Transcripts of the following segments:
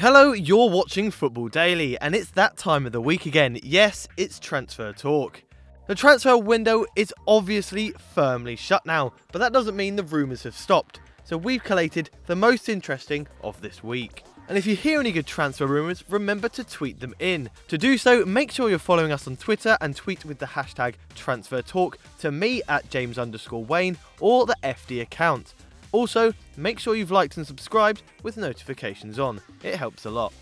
Hello, you're watching Football Daily, and it's that time of the week again. Yes, it's transfer talk. The transfer window is obviously firmly shut now, but that doesn't mean the rumours have stopped. So we've collated the most interesting of this week. And if you hear any good transfer rumours, remember to tweet them in. To do so, make sure you're following us on Twitter and tweet with the hashtag transfertalk to me at James_Wayne or the FD account. Also, make sure you've liked and subscribed with notifications on. It helps a lot.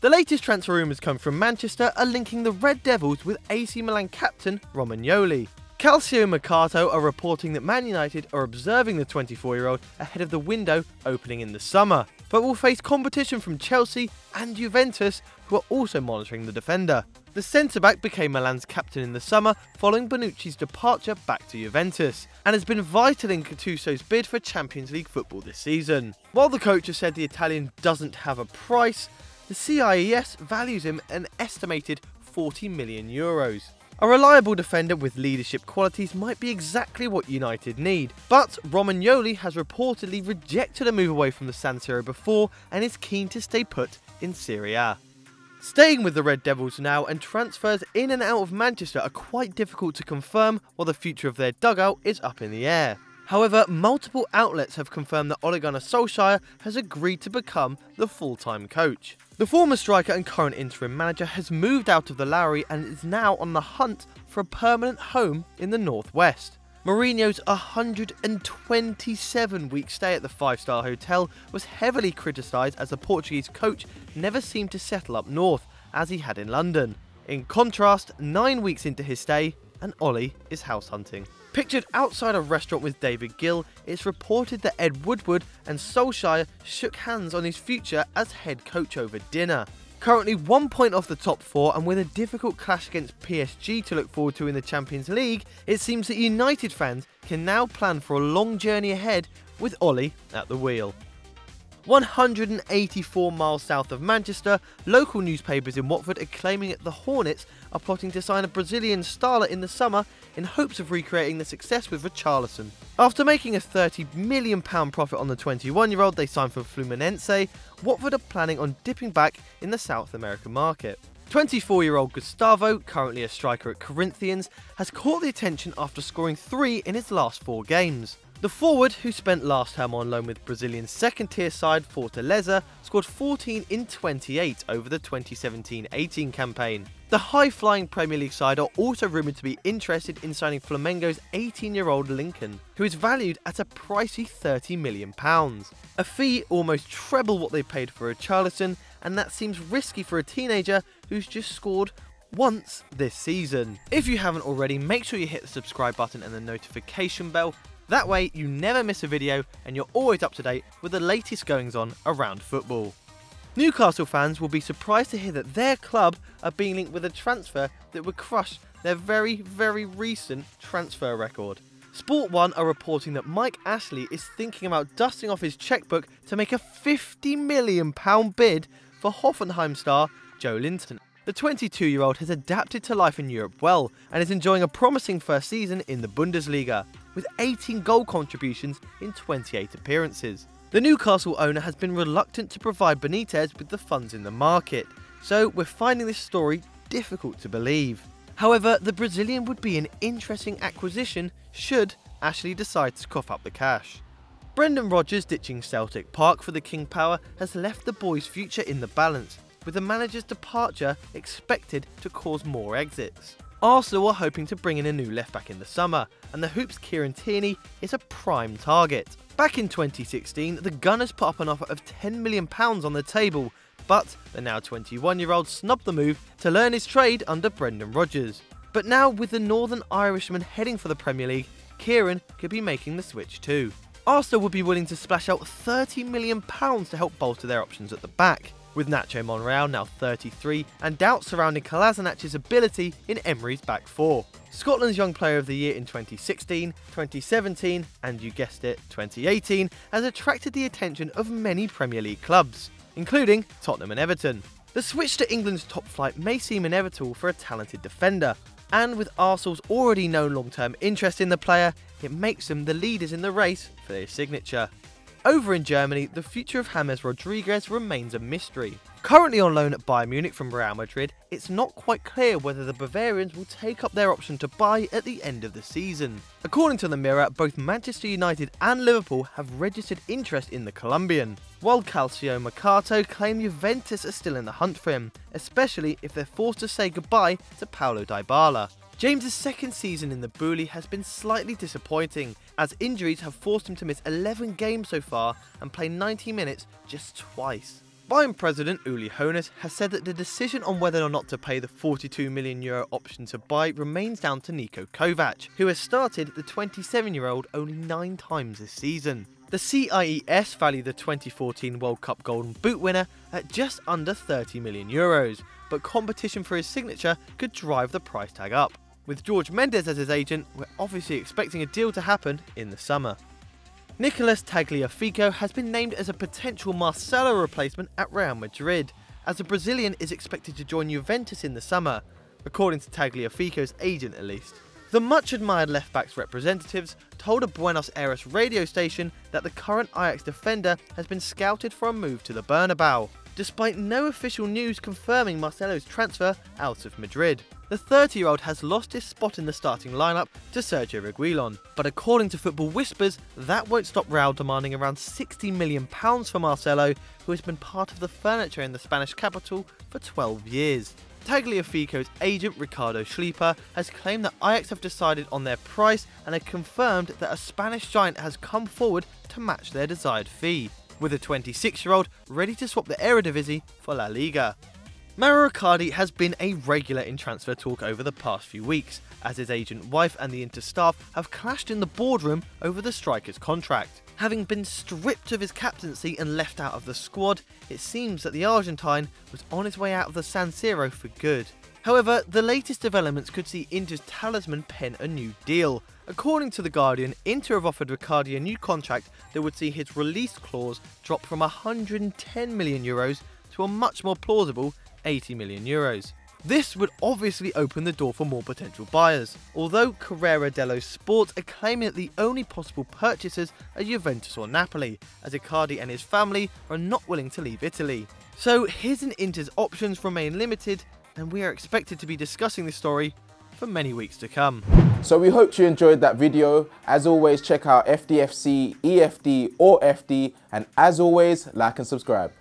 The latest transfer rumours come from Manchester are linking the Red Devils with AC Milan captain Romagnoli. Calcio Mercato are reporting that Man United are observing the 24-year-old ahead of the window opening in the summer, but will face competition from Chelsea and Juventus, who are also monitoring the defender. The centre-back became Milan's captain in the summer following Bonucci's departure back to Juventus, and has been vital in Gattuso's bid for Champions League football this season. While the coach has said the Italian doesn't have a price, the CIES values him an estimated €40 million. A reliable defender with leadership qualities might be exactly what United need, but Romagnoli has reportedly rejected a move away from the San Siro before and is keen to stay put in Serie A. Staying with the Red Devils now, and transfers in and out of Manchester are quite difficult to confirm while the future of their dugout is up in the air. However, multiple outlets have confirmed that Ole Gunnar Solskjaer has agreed to become the full-time coach. The former striker and current interim manager has moved out of the Lowry and is now on the hunt for a permanent home in the northwest. Mourinho's 127-week stay at the five-star hotel was heavily criticised as the Portuguese coach never seemed to settle up north, as he had in London. In contrast, 9 weeks into his stay, and Ole is house hunting. Pictured outside a restaurant with David Gill, it's reported that Ed Woodward and Solskjaer shook hands on his future as head coach over dinner. Currently 1 point off the top four, and with a difficult clash against PSG to look forward to in the Champions League, it seems that United fans can now plan for a long journey ahead with Ole at the wheel. 184 miles south of Manchester, local newspapers in Watford are claiming that the Hornets are plotting to sign a Brazilian starlet in the summer in hopes of recreating the success with Richarlison. After making a £30 million profit on the 21-year-old they signed for Fluminense, Watford are planning on dipping back in the South American market. 24-year-old Gustavo, currently a striker at Corinthians, has caught the attention after scoring 3 in his last 4 games. The forward, who spent last term on loan with Brazilian second-tier side Fortaleza, scored 14 in 28 over the 2017-18 campaign. The high-flying Premier League side are also rumoured to be interested in signing Flamengo's 18-year-old Lincoln, who is valued at a pricey £30 million. A fee almost treble what they paid for Richarlison, and that seems risky for a teenager who's just scored once this season. If you haven't already, make sure you hit the subscribe button and the notification bell. That way you never miss a video and you're always up to date with the latest goings on around football. Newcastle fans will be surprised to hear that their club are being linked with a transfer that would crush their very recent transfer record. Sport 1 are reporting that Mike Ashley is thinking about dusting off his chequebook to make a £50 million bid for Hoffenheim star JOELINTON. The 22-year-old has adapted to life in Europe well and is enjoying a promising first season in the Bundesliga, with 18 goal contributions in 28 appearances. The Newcastle owner has been reluctant to provide Benitez with the funds in the market, so we're finding this story difficult to believe. However, the Brazilian would be an interesting acquisition should Ashley decide to cough up the cash. Brendan Rodgers ditching Celtic Park for the King Power has left the boys' future in the balance, with the manager's departure expected to cause more exits. Arsenal are hoping to bring in a new left-back in the summer, and the Hoops' Kieran Tierney is a prime target. Back in 2016, the Gunners put up an offer of £10 million on the table, but the now 21-year-old snubbed the move to learn his trade under Brendan Rodgers. But now, with the Northern Irishman heading for the Premier League, Kieran could be making the switch too. Arsenal would be willing to splash out £30 million to help bolster their options at the back, with Nacho Monreal now 33 and doubts surrounding Kolasinac's ability in Emery's back four. Scotland's Young Player of the Year in 2016, 2017 and, you guessed it, 2018 has attracted the attention of many Premier League clubs, including Tottenham and Everton. The switch to England's top flight may seem inevitable for a talented defender, and with Arsenal's already known long-term interest in the player, it makes them the leaders in the race for their signature. Over in Germany, the future of James Rodriguez remains a mystery. Currently on loan at Bayern Munich from Real Madrid, it's not quite clear whether the Bavarians will take up their option to buy at the end of the season. According to the Mirror, both Manchester United and Liverpool have registered interest in the Colombian, while Calcio Mercato claim Juventus are still in the hunt for him, especially if they're forced to say goodbye to Paulo Dybala. James's second season in the Bully has been slightly disappointing, as injuries have forced him to miss 11 games so far and play 90 minutes just twice. Bayern president Uli Hoeneß has said that the decision on whether or not to pay the €42 million option to buy remains down to Niko Kovac, who has started the 27-year-old only 9 times this season. The CIES value the 2014 World Cup Golden Boot winner at just under €30 million, but competition for his signature could drive the price tag up. With George Mendes as his agent, we're obviously expecting a deal to happen in the summer. Nicolas Tagliafico has been named as a potential Marcelo replacement at Real Madrid, as the Brazilian is expected to join Juventus in the summer, according to Tagliafico's agent at least. The much-admired left-back's representatives told a Buenos Aires radio station that the current Ajax defender has been scouted for a move to the Bernabeu, despite no official news confirming Marcelo's transfer out of Madrid. The 30-year-old has lost his spot in the starting lineup to Sergio Reguilon, but according to Football Whispers, that won't stop Real demanding around £60 million for Marcelo, who has been part of the furniture in the Spanish capital for 12 years. Tagliafico's agent Ricardo Schleiper has claimed that Ajax have decided on their price and have confirmed that a Spanish giant has come forward to match their desired fee, with the 26-year-old ready to swap the Eredivisie for La Liga. Mauro Icardi has been a regular in transfer talk over the past few weeks, as his agent wife and the Inter staff have clashed in the boardroom over the striker's contract. Having been stripped of his captaincy and left out of the squad, it seems that the Argentine was on his way out of the San Siro for good. However, the latest developments could see Inter's talisman pen a new deal. According to The Guardian, Inter have offered Icardi a new contract that would see his release clause drop from €110 million to a much more plausible €80 million. This would obviously open the door for more potential buyers, although Corriere dello Sport are claiming that the only possible purchasers are Juventus or Napoli, as Icardi and his family are not willing to leave Italy. So his and Inter's options remain limited, and we are expected to be discussing this story for many weeks to come. So we hope you enjoyed that video. As always, check out FDFC, EFD or FD, and as always, like and subscribe.